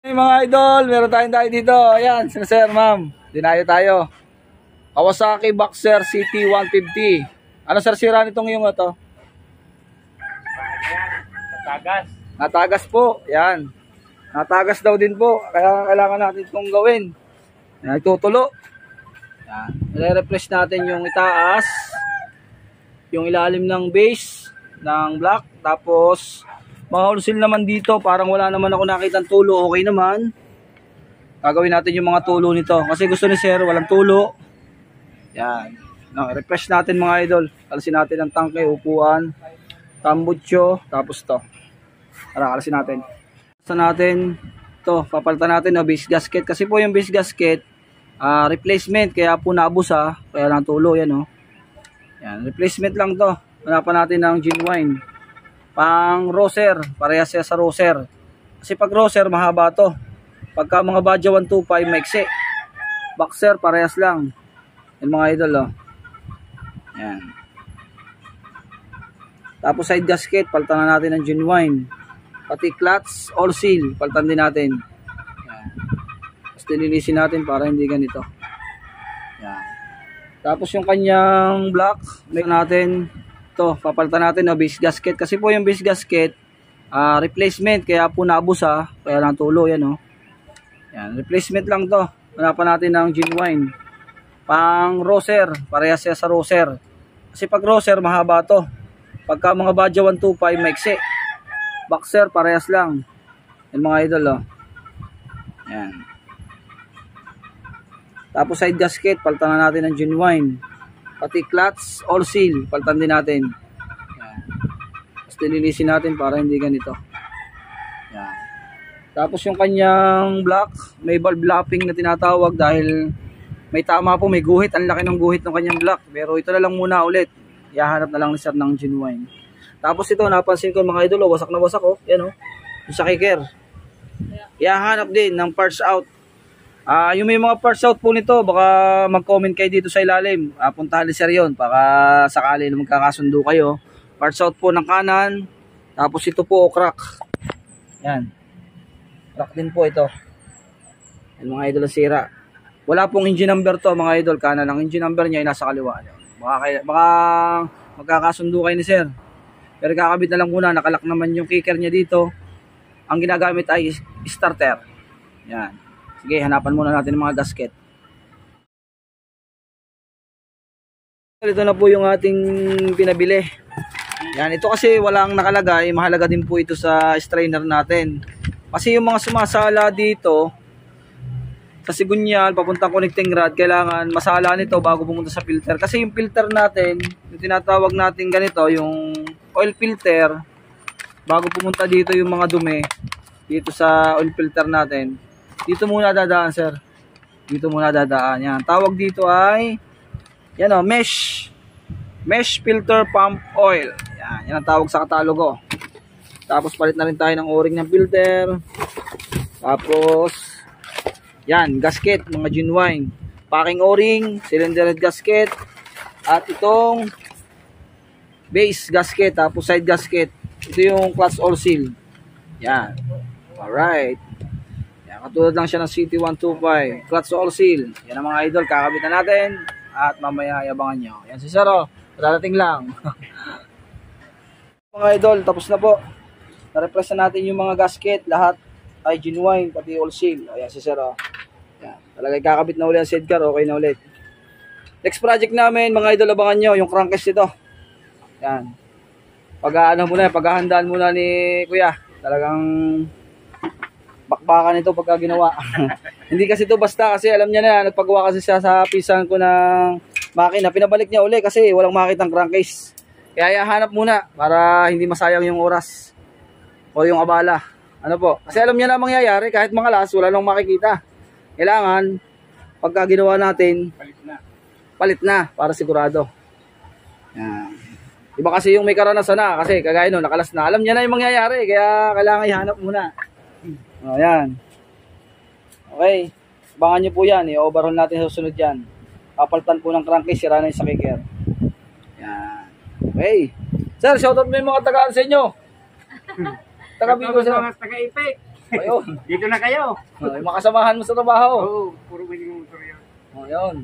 Hey mga idol, meron tayo dito. Ayan, sir, ma'am. Dinayo tayo. Kawasaki Boxer CT150. Ano sir, sira nitong yung ito? Natagas. Natagas po. Yan. Natagas daw din po. Kaya kailangan natin itong gawin. Yan, itutulo. Yan. I-refresh natin yung itaas. Yung ilalim ng base ng block. Tapos mahulsil naman dito, parang wala naman ako nakitang tulo, okay naman. Gagawin natin yung mga tulo nito. Kasi gusto ni sir, walang tulo. Yan. No, refresh natin mga idol. Kalasin natin ang tangke, upuan, tambutso, tapos to. Tara, kalasin natin. Kalasin natin to, papalitan natin na base gasket. Kasi po yung base gasket, replacement, kaya po nabusa, kaya lang tulo, yan o. Yan, replacement lang to. Hanapan natin ng genuine. Pang roser, parehas siya sa roser. Kasi pag roser, mahaba to. Pagka mga Badja 125, maiksi. Boxer, parehas lang. Yan mga idol, oh. Yan. Tapos side gasket, palitan na natin ng genuine. Pati clutch, all seal, palitan din natin. Yan. Tapos dinilisin natin para hindi ganito. Yan. Tapos yung kanyang block, may natin to, papalitan natin na base gasket. Kasi po yung base gasket, replacement, kaya po nabusa, kaya lang tulo, yan o. Yan, replacement lang to. Hanapan natin ng genuine. Pang roser, parehas siya sa roser. Kasi pag roser, mahaba to. Pagka mga Badja 125, maiksi. Boxer, parehas lang. Yan mga idol, o. Yan. Tapos side gasket, palitan na natin ng genuine. Pati clutch, all seal, palitan din natin. Yan. Tapos dinilisin natin para hindi ganito. Yan. Tapos yung kanyang block, may valve lapping na tinatawag dahil may tama po, may guhit. Ang laki ng guhit ng kanyang block. Pero ito na lang muna ulit. Ihahanap na lang ni sir ng genuine. Tapos ito, napansin ko mga idol, wasak na wasak, oh. Yan, oh. Yung sa kicker. Ihahanap din ng parts out. Yung may mga parts out po nito, baka mag-comment kayo dito sa ilalim. Puntahan ni sir yun, baka sakali na magkakasundo kayo. Parts out po ng kanan. Tapos ito po, crack. Yan. Crack din po ito. Yan mga idol, sira. Wala pong engine number to mga idol. Kanan ang engine number niya ay nasa kaliwa. Baka magkakasundo kayo ni sir. Pero kakabit na lang muna. Nakalak naman yung kicker niya dito. Ang ginagamit ay starter. Yan. Sige, hanapan muna natin ng mga gasket. Ito na po yung ating pinabili. Yan, ito kasi walang nakalagay. Mahalaga din po ito sa strainer natin. Kasi yung mga sumasala dito, sa sigunyal, papuntang connecting rod, kailangan masala nito bago pumunta sa filter. Kasi yung filter natin, yung tinatawag natin ganito, yung oil filter, bago pumunta dito yung mga dumi, dito sa oil filter natin, dito muna dadaan sir. Dito muna dadaan. Yan. Tawag dito ay yan o, mesh. Mesh filter pump oil. Yan. Yan ang tawag sa katalogo. Tapos palit na rin tayo ng o-ring ng filter. Tapos yan, gasket, mga genuine. Packing o-ring, cylinder head gasket. At itong base gasket. Tapos side gasket. Ito yung clutch all seal. Yan. Alright. Katulad lang siya ng CT125, clutch all seal. Yan ang mga idol, kakabit na natin at mamaya ayabangan nyo. Yan si sir, oh. Darating lang. Mga idol, tapos na po. Na-repress na natin yung mga gasket, lahat ay genuine, pati all seal. Ayan si sir, oh. Yan. Talagang kakabit na ulit ang sidecar, okay na ulit. Next project namin, mga idol, abangan nyo, yung crankcase nito. Yan. Paghahandaan muna ni kuya. Talagang bakbakan ito pagka ginawa. Hindi kasi ito basta, kasi alam niya na, nagpagawa kasi siya sa pisan ko ng makina. Pinabalik niya uli kasi walang makitang crankcase. Kaya hanap muna para hindi masayang yung oras o yung abala. Ano po? Kasi alam niya na mangyayari, kahit mga las, wala nang makikita. Kailangan, pagka ginawa natin, palit na para sigurado. Yan. Iba kasi yung may karanasan na, kasi kagaya no, nakalas na. Alam niya na yung mangyayari, kaya kailangan ihanap muna. Ayan. Okay. Abangan nyo po yan. I-overhaul natin sa susunod yan. Papalitan po ng crankcase. Sira na yung sa kicker. Ayan. Okay. Sir, shoutout mo yung mga tagaan sa inyo. Taga-Bicol sir. Taga-Ipik. Ayun. Dito na kayo. Yung makasamahan mo sa trabaho. Oo, puro may motor yan. Ayun.